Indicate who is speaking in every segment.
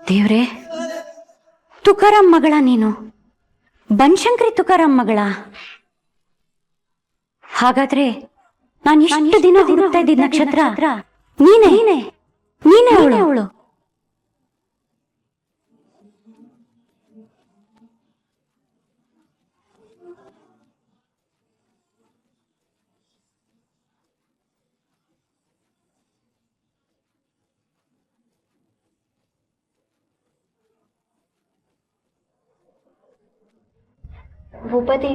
Speaker 1: ದೇವ್ರೆ, ತುಕಾರಾಮ್ ಮಗಳ ನೀನು? ಬನಶಂಕರಿ ತುಕಾರಾಮ್ ಮಗಳ? ಹಾಗಾದ್ರೆ ನಾನು ಇಷ್ಟು ದಿನ ಹುಡುಕ್ತಾ ಇದ್ದ ನಕ್ಷತ್ರ ನೀನೇ ನೀನೇ ನೀನೇ ಅವಳು.
Speaker 2: ಭೂಪತಿ,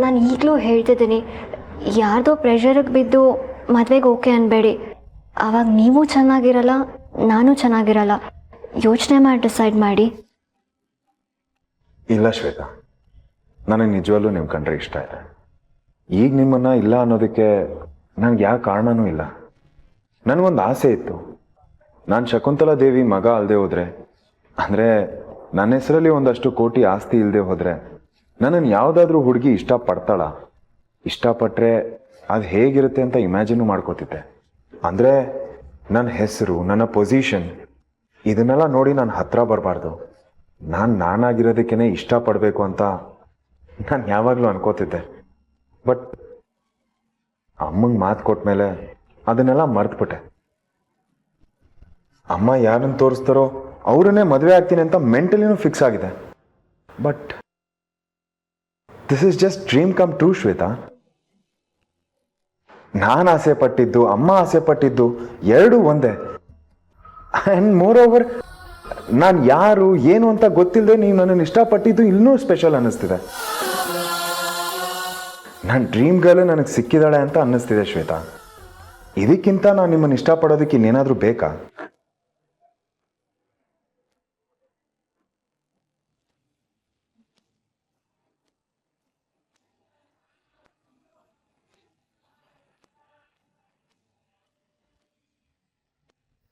Speaker 2: ನಾನು ಈಗಲೂ ಹೇಳ್ತಿದ್ದೀನಿ, ಯಾರ್ದೋ ಪ್ರೆಷರಿಗೆ ಬಿದ್ದು ಮದುವೆಗೆ ಓಕೆ ಅನ್ಬೇಡಿ. ಆವಾಗ ನೀವು ಚೆನ್ನಾಗಿರಲ್ಲ, ನಾನು ಚೆನ್ನಾಗಿರಲ್ಲ. ಯೋಚನೆ ಮಾಡಿ ಡಿಸೈಡ್ ಮಾಡಿ.
Speaker 3: ಇಲ್ಲ ಶ್ವೇತಾ, ನನಗೆ ನಿಜವಲ್ಲೂ ನಿಮ್ಮ ಕಂಡ್ರೆ ಇಷ್ಟ ಇದೆ. ಈಗ ನಿಮ್ಮನ್ನು ಇಲ್ಲ ಅನ್ನೋದಕ್ಕೆ ನನಗೆ ಯಾವ ಕಾರಣನೂ ಇಲ್ಲ. ನನಗೊಂದು ಆಸೆ ಇತ್ತು, ನಾನು ಶಕುಂತಲಾ ದೇವಿ ಮಗ ಅಲ್ಲದೆ ಹೋದರೆ, ಅಂದರೆ ನನ್ನ ಹೆಸರಲ್ಲಿ ಒಂದಷ್ಟು ಕೋಟಿ ಆಸ್ತಿ ಇಲ್ಲದೆ ಹೋದರೆ ನನ್ನನ್ನು ಯಾವುದಾದ್ರೂ ಹುಡುಗಿ ಇಷ್ಟಪಡ್ತಾಳ? ಇಷ್ಟಪಟ್ಟರೆ ಅದು ಹೇಗಿರುತ್ತೆ ಅಂತ ಇಮ್ಯಾಜಿನು ಮಾಡ್ಕೋತಿದ್ದೆ. ಅಂದರೆ ನನ್ನ ಹೆಸರು, ನನ್ನ ಪೊಸಿಷನ್ ಇದನ್ನೆಲ್ಲ ನೋಡಿ ನಾನು ಹತ್ರ ಬರಬಾರ್ದು, ನಾನಾಗಿರೋದಕ್ಕೇ ಇಷ್ಟಪಡಬೇಕು ಅಂತ ನಾನು ಯಾವಾಗಲೂ ಅನ್ಕೋತಿದ್ದೆ. ಬಟ್ ಅಮ್ಮಂಗೆ ಮಾತು ಕೊಟ್ಮೇಲೆ ಅದನ್ನೆಲ್ಲ ಮರೆತುಬಿಟ್ಟೆ. ಅಮ್ಮ ಯಾರನ್ನು ತೋರಿಸ್ತಾರೋ ಅವರನ್ನೇ ಮದುವೆ ಆಗ್ತೀನಿ ಅಂತ ಮೆಂಟಲಿನೂ ಫಿಕ್ಸ್ ಆಗಿದೆ. But this is just dream come true Shweta. ನಾನು ಆಸೆ ಪಟ್ಟಿದ್ದು, ಅಮ್ಮ ಆಸೆ ಪಟ್ಟಿದ್ದು ಎರಡೂ ಒಂದೇ. ಆ್ಯಂಡ್ ಮೋರ್ ಓವರ್, ನಾನು ಯಾರು ಏನು ಅಂತ ಗೊತ್ತಿಲ್ಲದೆ ನೀವು ನನ್ನನ್ನು ಇಷ್ಟಪಟ್ಟಿದ್ದು ಇನ್ನೂ ಸ್ಪೆಷಲ್ ಅನ್ನಿಸ್ತಿದೆ. ನನ್ನ ಡ್ರೀಮ್ ಗರ್ಲ್ ನನಗೆ ಸಿಕ್ಕಿದಾಳೆ ಅಂತ ಅನ್ನಿಸ್ತಿದೆ ಶ್ವೇತಾ. ಇದಕ್ಕಿಂತ ನಾನು ನಿಮ್ಮನ್ನು ಇಷ್ಟಪಡೋದಕ್ಕೆ ಇನ್ನೇನಾದರೂ ಬೇಕಾ?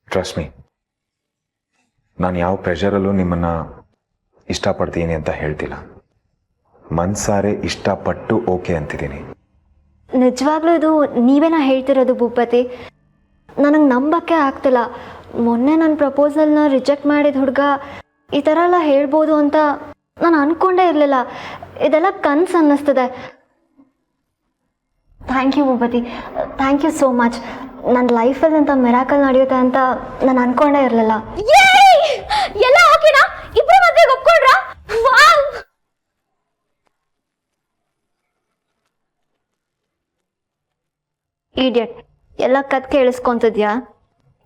Speaker 3: ಟ್ರಸ್ಟ್ ಮೀ, ನಾನು ಯಾವ ಪ್ರೆಷರಲ್ಲೂ ನಿಮ್ಮನ್ನು ಇಷ್ಟಪಡ್ತೀನಿ ಅಂತ ಹೇಳ್ತಿಲ್ಲ. ಮನ್ಸಾರೆ ಇಷ್ಟಪಟ್ಟು ಓಕೆ ಅಂತಿದ್ದೀನಿ.
Speaker 2: ನಿಜವಾಗ್ಲೂ ಇದು ನೀವೇನ ಹೇಳ್ತಿರೋದು ಭೂಪತಿ? ನನಗೆ ನಂಬಕ್ಕೆ ಆಗ್ತಿಲ್ಲ. ಮೊನ್ನೆ ನನ್ನ ಪ್ರಪೋಸಲ್ನ ರಿಜೆಕ್ಟ್ ಮಾಡಿದ ಹುಡುಗ ಈ ಥರ ಎಲ್ಲ ಹೇಳ್ಬೋದು ಅಂತ ನಾನು ಅಂದ್ಕೊಂಡೇ ಇರಲಿಲ್ಲ. ಇದೆಲ್ಲ ಕನ್ಸು ಅನ್ನಿಸ್ತದೆ. Thank you Bhupathi, thank you so much. ನನ್ನ ಲೈಫಲ್ಲಿ ಅಂತ ಮಿರಾಕಲ್ ನಡೆಯುತ್ತೆ ಅಂತ ನಾನು ಅನ್ಕೊಂಡೇ ಇರಲಿಲ್ಲ. ಎಲ್ಲ ಓಕೆನಾ? ಇಬ್ಬರು ಮದುವೆಗೆ ಒಪ್ಕೊಂಡ್ರಾ? ಇಡಿಯಟ್, ಎಲ್ಲ ಕತ್ ಕೇಳಿಸ್ಕೊಂತಿದ್ಯಾ?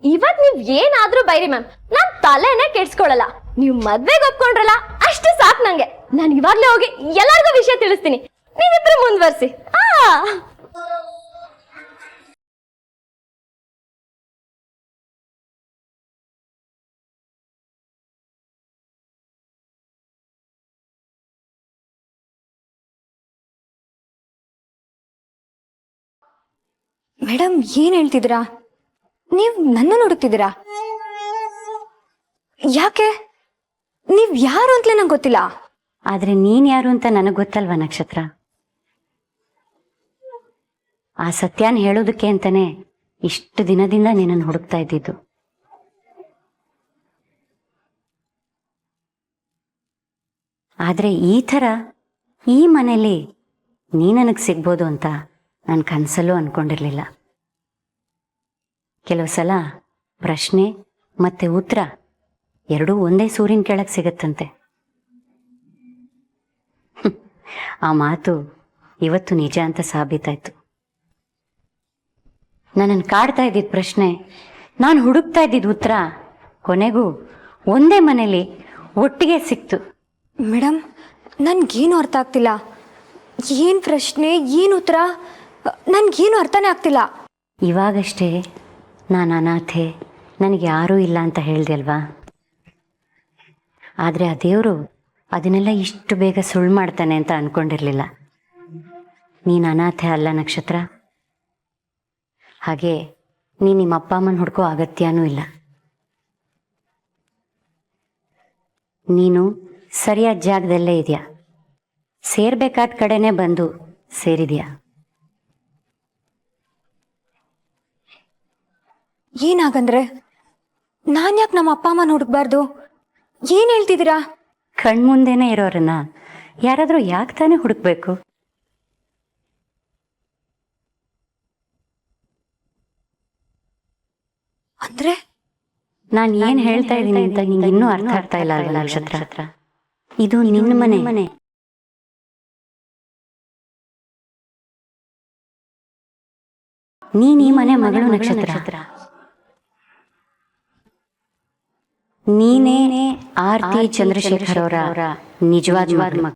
Speaker 4: ಇವತ್ ನೀವ್ ಏನಾದ್ರೂ ಬೈರಿ ಮ್ಯಾಮ್, ನಾನ್ ತಲೆನೇ ಕೆಡ್ಸ್ಕೊಳಲ್ಲ. ನೀವು ಮದ್ವೆಗೆ ಒಪ್ಕೊಂಡ್ರಲ್ಲ ಅಷ್ಟು ಸಾಕು ನಂಗೆ. ನಾನು ಇವಾಗ್ಲೇ ಹೋಗಿ ಎಲ್ಲರಿಗೂ ವಿಷಯ ತಿಳಿಸ್ತೀನಿ. ನೀವಿಬ್ರು ಮುಂದುವರ್ಸಿ.
Speaker 1: ಮೇಡಮ್, ಏನ್ ಹೇಳ್ತಿದ್ದೀರಾ? ನೀವು ನನ್ನನ್ನು ಹುಡುಕ್ತಿದ್ದೀರಾ? ಯಾಕೆ? ನೀವ್ ಯಾರು ಅಂತಲೇ ನಂಗೆ ಗೊತ್ತಿಲ್ಲ. ಆದ್ರೆ ನೀನ್ ಯಾರು ಅಂತ ನನಗೆ ಗೊತ್ತಲ್ವಾ ನಕ್ಷತ್ರ? ಆ ಸತ್ಯನ ಹೇಳೋದಕ್ಕೆ ಅಂತಾನೆ ಇಷ್ಟು ದಿನದಿಂದ ನಿನ್ನನ್ನು ಹುಡುಕ್ತಾ ಇದ್ದಿದ್ದು. ಆದ್ರೆ ಈ ಥರ ಈ ಮನೇಲಿ ನೀ ನನಗೆ ಸಿಗ್ಬೋದು ಅಂತ ನಾನು ಕನಸಲ್ಲೂ ಅನ್ಕೊಂಡಿರ್ಲಿಲ್ಲ. ಕೆಲವು ಸಲ ಪ್ರಶ್ನೆ ಮತ್ತೆ ಉತ್ತರ ಎರಡೂ ಒಂದೇ ಸೂರಿನ ಕೆಳಗೆ ಸಿಗತ್ತಂತೆ. ಆ ಮಾತು ಇವತ್ತು ನಿಜ ಅಂತ ಸಾಬೀತಾಯ್ತು. ನನ್ನನ್ನು ಕಾಡ್ತಾ ಇದ್ದಿದ್ದ ಪ್ರಶ್ನೆ, ನಾನು ಹುಡುಕ್ತಾ ಇದ್ದಿದ್ದ ಉತ್ತರ ಕೊನೆಗೂ ಒಂದೇ ಮನೇಲಿ ಒಟ್ಟಿಗೆ ಸಿಕ್ತು.
Speaker 5: ಮೇಡಮ್, ನನ್ಗೇನು ಅರ್ಥ ಆಗ್ತಿಲ್ಲ. ಏನು ಪ್ರಶ್ನೆ, ಏನು ಉತ್ತರ, ನನಗೇನು ಅರ್ಥನೇ ಆಗ್ತಿಲ್ಲ.
Speaker 1: ಇವಾಗಷ್ಟೇ ನಾನು ಅನಾಥೆ, ನನಗೆ ಯಾರೂ ಇಲ್ಲ ಅಂತ ಹೇಳ್ದೆ ಅಲ್ವಾ? ಆದರೆ ಆ ದೇವರು ಅದನ್ನೆಲ್ಲ ಇಷ್ಟು ಬೇಗ ಸುಳ್ಳು ಮಾಡ್ತಾನೆ ಅಂತ ಅಂದ್ಕೊಂಡಿರಲಿಲ್ಲ. ನೀನು ಅನಾಥೆ ಅಲ್ಲ ನಕ್ಷತ್ರ. ಹಾಗೆ ನೀನು ನಿಮ್ಮ ಅಪ್ಪ ಅಮ್ಮನ ಹುಡ್ಕೋ ಅಗತ್ಯನೂ ಇಲ್ಲ. ನೀನು ಸರಿಯಾದ ಜಾಗದಲ್ಲೇ ಇದೆಯಾ, ಸೇರ್ಬೇಕಾದ ಕಡೆನೇ ಬಂದು ಸೇರಿದ್ಯಾ.
Speaker 5: ಏನಾಗಂದ್ರೆ ನಾನು ಯಾಕೆ ನಮ್ಮ ಅಪ್ಪ ಅಮ್ಮನ ಹುಡುಕ್ಬಾರ್ದು? ಏನು ಹೇಳ್ತಿದ್ದೀರಾ?
Speaker 1: ಕಣ್ಮುಂದೆನೇ ಇರೋರನ್ನ ಯಾರಾದರೂ ಯಾಕೆ ತಾನೇ ಹುಡುಕ್ಬೇಕು?
Speaker 5: ಅಂದರೆ
Speaker 1: ನಾನು ಏನು ಹೇಳ್ತಾ ಇದ್ದೀನಿ ಅಂತ ನಿಂಗೆ ಇನ್ನೂ ಅರ್ಥ ಆಗ್ತಾ ಇಲ್ಲ ಅಲ್ವಾ ನಕ್ಷತ್ರ? ಇದು ನಿನ್ನ ಮನೆ. ನೀನ್ ಈ ಮನೆ ಮಗಳು ನಕ್ಷತ್ರ. ನೀನೇ ಆರ್ತಿ ಚಂದ್ರಶೇಖರ್ ಅವರ ನಿಜವಾದ ಮಗ.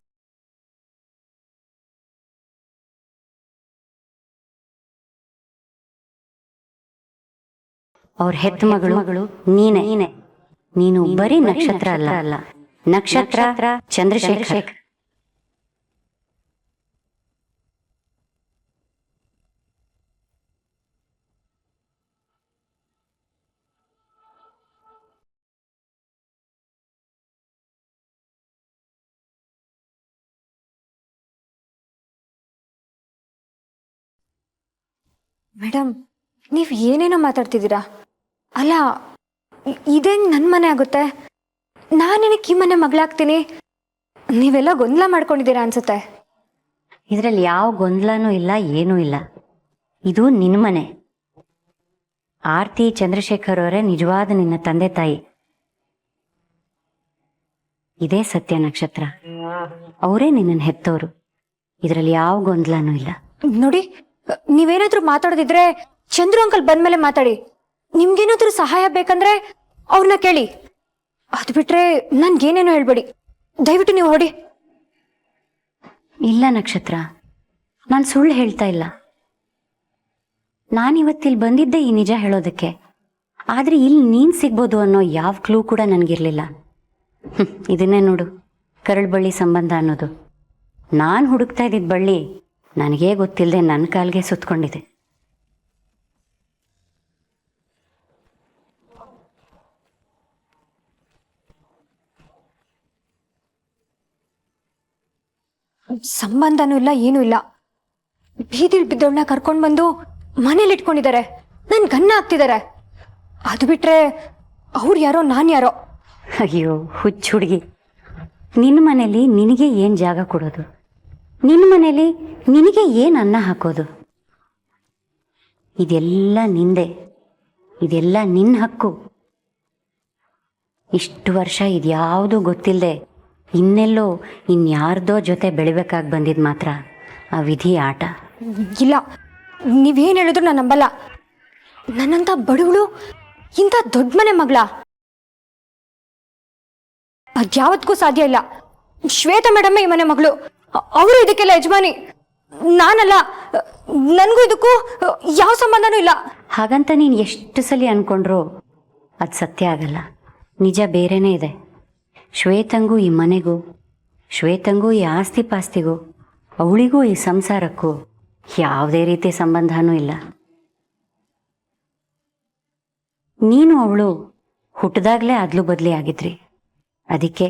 Speaker 1: ಅವ್ರ ಹೆತ್ತ ಮಗಳು ನೀನೇ. ನೀನು ಬರೀ ನಕ್ಷತ್ರ ಅಲ್ಲ, ನಕ್ಷತ್ರ ಚಂದ್ರಶೇಖರ್.
Speaker 5: ಮೇಡಮ್, ನೀವು ಏನೇನೋ ಮಾತಾಡ್ತಿದ್ದೀರಾ. ಅಲ್ಲ, ಇದೇಂಗೆ ನನ್ನ ಮನೆ ಆಗುತ್ತೆ? ನಾನೇನಕ್ಕೆ ಈ ಮನೆ ಮಗಳಾಗ್ತೀನಿ? ನೀವೆಲ್ಲ ಗೊಂದಲ ಮಾಡ್ಕೊಂಡಿದ್ದೀರಾ ಅನ್ಸುತ್ತೆ.
Speaker 1: ಇದರಲ್ಲಿ ಯಾವ ಗೊಂದಲನೂ ಇಲ್ಲ, ಏನೂ ಇಲ್ಲ. ಇದು ನಿನ್ನ ಮನೆ. ಆರ್ತಿ ಚಂದ್ರಶೇಖರ್ ಅವರೇ ನಿಜವಾದ ನಿನ್ನ ತಂದೆ ತಾಯಿ. ಇದೇ ಸತ್ಯ ನಕ್ಷತ್ರ. ಅವರೇ ನಿನ್ನನ್ನು ಹೆತ್ತವರು. ಇದರಲ್ಲಿ ಯಾವ ಗೊಂದಲನೂ ಇಲ್ಲ.
Speaker 5: ನೋಡಿ, ನೀವೇನಾದ್ರೂ ಮಾತಾಡೋದಿದ್ರೆ ಚಂದ್ರು ಅಂಕಲ್ ಬಂದ್ಮೇಲೆ ಮಾತಾಡಿ. ನಿಮ್ಗೇನಾದ್ರೂ ಸಹಾಯ ಬೇಕಂದ್ರೆ ಅವ್ರನ್ನ ಕೇಳಿ. ಅದು ಬಿಟ್ರೆ ನನ್ಗೇನೇನೋ ಹೇಳ್ಬೇಡಿ. ದಯವಿಟ್ಟು ನೀವು ಹೊಡಿ.
Speaker 1: ಇಲ್ಲ ನಕ್ಷತ್ರ, ನಾನು ಸುಳ್ಳು ಹೇಳ್ತಾ ಇಲ್ಲ. ನಾನಿವತ್ತಿಲ್ಲಿ ಬಂದಿದ್ದೆ ಈ ನಿಜ ಹೇಳೋದಕ್ಕೆ. ಆದರೆ ಇಲ್ಲಿ ನೀನು ಸಿಗ್ಬೋದು ಅನ್ನೋ ಯಾವ ಕ್ಲೂ ಕೂಡ ನನಗಿರಲಿಲ್ಲ. ಇದನ್ನೇ ನೋಡು, ಕರಳು ಬಳ್ಳಿ ಸಂಬಂಧ ಅನ್ನೋದು. ನಾನು ಹುಡುಕ್ತಾ ಇದ್ದಿದ್ದ ಬಳ್ಳಿ ನನಗೇ ಗೊತ್ತಿಲ್ಲದೆ ನನ್ನ ಕಾಲ್ಗೆ ಸುತ್ತಕೊಂಡಿದೆ.
Speaker 5: ಸಂಬಂಧನೂ ಇಲ್ಲ, ಏನೂ ಇಲ್ಲ. ಬೀದಿಲ್ ಬಿದ್ದವಳನ್ನ ಕರ್ಕೊಂಡು ಬಂದು ಮನೇಲಿ ಇಟ್ಕೊಂಡಿದ್ದಾರೆ. ನನ್ ಗನ್ನ ಹಾಕ್ತಿದ್ದಾರೆ. ಅದು ಬಿಟ್ರೆ ಅವ್ರು ಯಾರೋ, ನಾನು ಯಾರೋ.
Speaker 1: ಅಯ್ಯೋ ಹುಚ್ಚು ಹುಡುಗಿ, ನಿನ್ನ ಮನೇಲಿ ನಿನಗೆ ಏನು ಜಾಗ ಕೊಡೋದು? ನಿನ್ನ ಮನೇಲಿ ನಿನಗೆ ಏನು ಅನ್ನ ಹಾಕೋದು? ಇದೆಲ್ಲ ನಿಂದೆ, ಇದೆಲ್ಲ ನಿನ್ನ ಹಕ್ಕು. ಇಷ್ಟು ವರ್ಷ ಇದ್ಯಾವುದೂ ಗೊತ್ತಿಲ್ಲದೆ ಇನ್ನೆಲ್ಲೋ ಇನ್ಯಾರ್ದೋ ಜೊತೆ ಬೆಳಿಬೇಕಾಗಿ ಬಂದಿದ್ದು ಮಾತ್ರ ಆ ವಿಧಿ ಆಟ.
Speaker 5: ಇಲ್ಲ, ನೀವೇನು ಹೇಳಿದ್ರು ನಾನು ನಂಬಲ್ಲ. ನನ್ನಂತ ಬಡವಳು ಇಂಥ ದೊಡ್ಡ ಮನೆ ಮಗಳ ಅದ್ಯಾವತ್ತಿಗೂ ಸಾಧ್ಯ ಇಲ್ಲ. ಶ್ವೇತಾ ಮೇಡಮ್ ಈ ಮನೆ ಮಗಳು. ಅವರು ಇದಕ್ಕೆಲ್ಲ ಯಜಮಾನಿ, ನಾನಲ್ಲ. ನನಗೂ ಇದಕ್ಕೂ ಯಾವ ಸಂಬಂಧನೂ ಇಲ್ಲ.
Speaker 1: ಹಾಗಂತ ನೀನು ಎಷ್ಟು ಸಲ ಅನ್ಕೊಂಡ್ರೂ ಅದು ಸತ್ಯ ಆಗಲ್ಲ. ನಿಜ ಬೇರೆನೇ ಇದೆ. ಶ್ವೇತಂಗೂ ಈ ಮನೆಗೂ, ಶ್ವೇತಂಗೂ ಈ ಆಸ್ತಿ ಪಾಸ್ತಿಗೂ, ಅವಳಿಗೂ ಈ ಸಂಸಾರಕ್ಕೂ ಯಾವುದೇ ರೀತಿ ಸಂಬಂಧನೂ ಇಲ್ಲ. ನೀನು ಅವಳು ಹುಟ್ಟಿದಾಗಲೇ ಅದ್ಲು ಬದಲಿ ಆಗಿದ್ರಿ. ಅದಕ್ಕೆ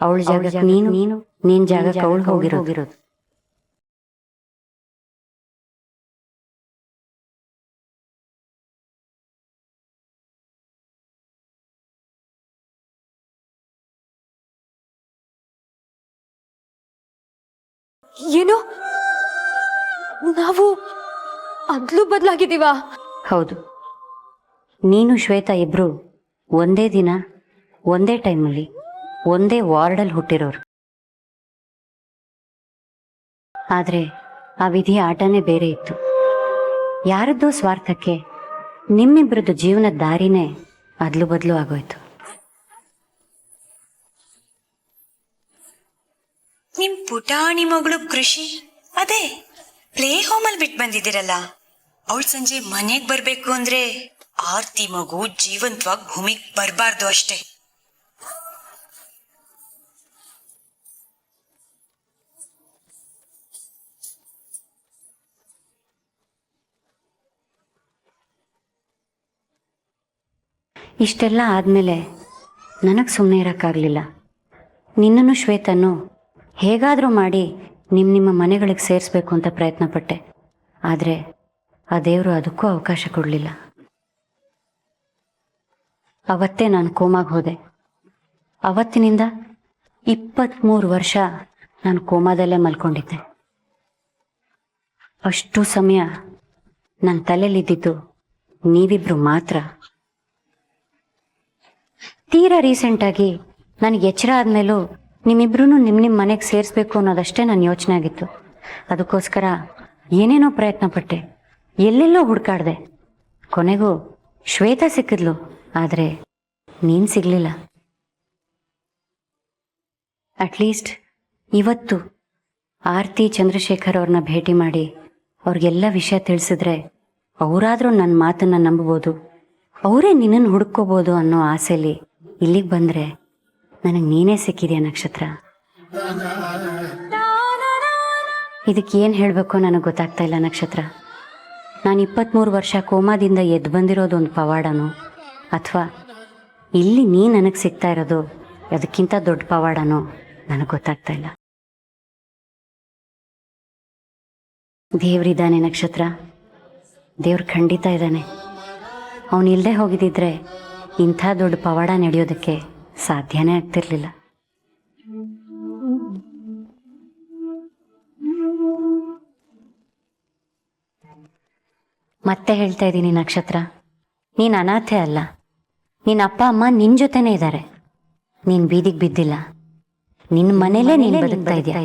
Speaker 1: ಅವಳ ಜಾಗಕ್ಕೆ ನೀನು ನಿನ್ನ ಜಾಗಕ್ಕೆ ಅವಳು ಹೋಗಿರೋದು.
Speaker 5: ಏನು, ನಾವು ಅದ್ಲು ಬದಲಾಗಿದ್ದೀವಾ?
Speaker 1: ಹೌದು, ನೀನು ಶ್ವೇತಾ ಇಬ್ರು ಒಂದೇ ದಿನ, ಒಂದೇ ಟೈಮಲ್ಲಿ, ಒಂದೇ ವಾರ್ಡಲ್ಲಿ ಹುಟ್ಟಿರೋರು. ಆದರೆ ಆ ವಿಧಿ ಆಟನೇ ಬೇರೆ ಇತ್ತು. ಯಾರದ್ದೋ ಸ್ವಾರ್ಥಕ್ಕೆ ನಿಮ್ಮಿಬ್ಬರದ್ದು ಜೀವನದ ದಾರಿನೇ ಅದ್ಲು ಬದಲು ಆಗೋಯ್ತು.
Speaker 6: ನಿಮ್ ಪುಟಾಣಿ ಮಗಳು ಕೃಷಿ ಅದೇ ಪ್ಲೇ ಹೋಮಲ್ಲಿ ಬಿಟ್ಟು ಬಂದಿದ್ದೀರಲ್ಲ. ಅವಳು ಸಂಜೆ ಮನೆಗ್ ಬರ್ಬೇಕು ಅಂದ್ರೆ ಆರ್ತಿ ಮಗು ಜೀವಂತವಾಗಿ ಭೂಮಿಗೆ ಬರಬಾರ್ದು ಅಷ್ಟೇ.
Speaker 1: ಇಷ್ಟೆಲ್ಲ ಆದಮೇಲೆ ನನಗೆ ಸುಮ್ಮನೆ ಇರೋಕ್ಕಾಗಲಿಲ್ಲ. ನಿನ್ನನ್ನು ಶ್ವೇತನ್ನು ಹೇಗಾದರೂ ಮಾಡಿ ನಿಮ್ಮ ಮನೆಗಳಿಗೆ ಸೇರಿಸ್ಬೇಕು ಅಂತ ಪ್ರಯತ್ನ ಪಟ್ಟೆ. ಆದರೆ ಆ ದೇವರು ಅದಕ್ಕೂ ಅವಕಾಶ ಕೊಡಲಿಲ್ಲ. ಅವತ್ತೇ ನಾನು ಕೋಮಾಗೆ ಹೋದೆ. ಅವತ್ತಿನಿಂದ 23 ವರ್ಷ ನಾನು ಕೋಮಾದಲ್ಲೇ ಮಲ್ಕೊಂಡಿದ್ದೆ. ಅಷ್ಟು ಸಮಯ ನನ್ನ ತಲೆಯಲ್ಲಿದ್ದಿದ್ದು ನೀವಿಬ್ರು ಮಾತ್ರ. ತೀರಾ ರೀಸೆಂಟಾಗಿ ನನಗೆ ಎಚ್ಚರ ಆದಮೇಲೂ ನಿಮ್ಮಿಬ್ರೂ ನಿಮ್ಮ ಮನೆಗೆ ಸೇರಿಸ್ಬೇಕು ಅನ್ನೋದಷ್ಟೇ ನನ್ನ ಯೋಚನೆ ಆಗಿತ್ತು. ಅದಕ್ಕೋಸ್ಕರ ಏನೇನೋ ಪ್ರಯತ್ನ ಪಟ್ಟೆ, ಎಲ್ಲೆಲ್ಲೋ ಹುಡುಕಾಡ್ದೆ. ಕೊನೆಗೂ ಶ್ವೇತಾ ಸಿಕ್ಕಿದ್ಲು, ಆದರೆ ನೀನು ಸಿಗಲಿಲ್ಲ. ಅಟ್ಲೀಸ್ಟ್ ಇವತ್ತು ಆರ್ತಿ ಚಂದ್ರಶೇಖರ್ ಅವ್ರನ್ನ ಭೇಟಿ ಮಾಡಿ ಅವ್ರಿಗೆಲ್ಲ ವಿಷಯ ತಿಳಿಸಿದ್ರೆ ಅವರಾದರೂ ನನ್ನ ಮಾತನ್ನು ನಂಬ್ಬೋದು, ಅವರೇ ನಿನ್ನನ್ನು ಹುಡುಕೋಬೋದು ಅನ್ನೋ ಆಸೆಯಲ್ಲಿ ಇಲ್ಲಿಗೆ ಬಂದರೆ ನನಗೆ ನೀನೇ ಸಿಕ್ಕಿದೆಯಾ ನಕ್ಷತ್ರ. ಇದಕ್ಕೆ ಏನು ಹೇಳಬೇಕು ನನಗೆ ಗೊತ್ತಾಗ್ತಾ ಇಲ್ಲ ನಕ್ಷತ್ರ. ನಾನು 23 ವರ್ಷ ಕೋಮಾದಿಂದ ಎದ್ದು ಬಂದಿರೋದು ಒಂದು ಪವಾಡನೋ, ಅಥವಾ ಇಲ್ಲಿ ನೀ ನನಗೆ ಸಿಗ್ತಾ ಇರೋದು ಅದಕ್ಕಿಂತ ದೊಡ್ಡ ಪವಾಡನೋ ನನಗೆ ಗೊತ್ತಾಗ್ತಾ ಇಲ್ಲ. ದೇವ್ರಿದ್ದಾನೆ ನಕ್ಷತ್ರ, ದೇವ್ರು ಖಂಡಿತ ಇದ್ದಾನೆ. ಅವನು ಇಲ್ಲದೆ ಹೋಗಿದ್ದಿದ್ರೆ ಇಂಥ ದೊಡ್ಡ ಪವಾಡ ನಡೆಯೋದಕ್ಕೆ ಸಾಧ್ಯನೇ ಆಗ್ತಿರ್ಲಿಲ್ಲ. ಮತ್ತೆ ಹೇಳ್ತಾ ಇದ್ದೀನಿ ನಕ್ಷತ್ರ, ನೀನು ಅನಾಥೆ ಅಲ್ಲ. ನಿನ್ನ ಅಪ್ಪ ಅಮ್ಮ ನಿನ್ನ ಜೊತೆನೇ ಇದ್ದಾರೆ. ನೀನು ಬೀದಿಗೆ ಬಿದ್ದಿಲ್ಲ, ನಿನ್ನ ಮನೇಲೇ ನೀನು ಬದುಕ್ತಾ ಇದೆಯಾ.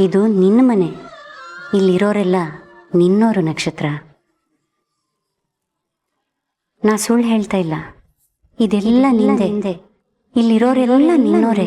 Speaker 1: ಇದು ನಿನ್ನ ಮನೆ, ಇಲ್ಲಿರೋರೆಲ್ಲ ನಿನ್ನೋರು ನಕ್ಷತ್ರ. ನಾ ಸುಳ್ಳು ಹೇಳ್ತಾ ಇಲ್ಲ, ಇದೆಲ್ಲ ನಿಂದೆ. ಇಲ್ಲಿರೋರೆಲ್ಲ ನಿನ್ನೋರೇ.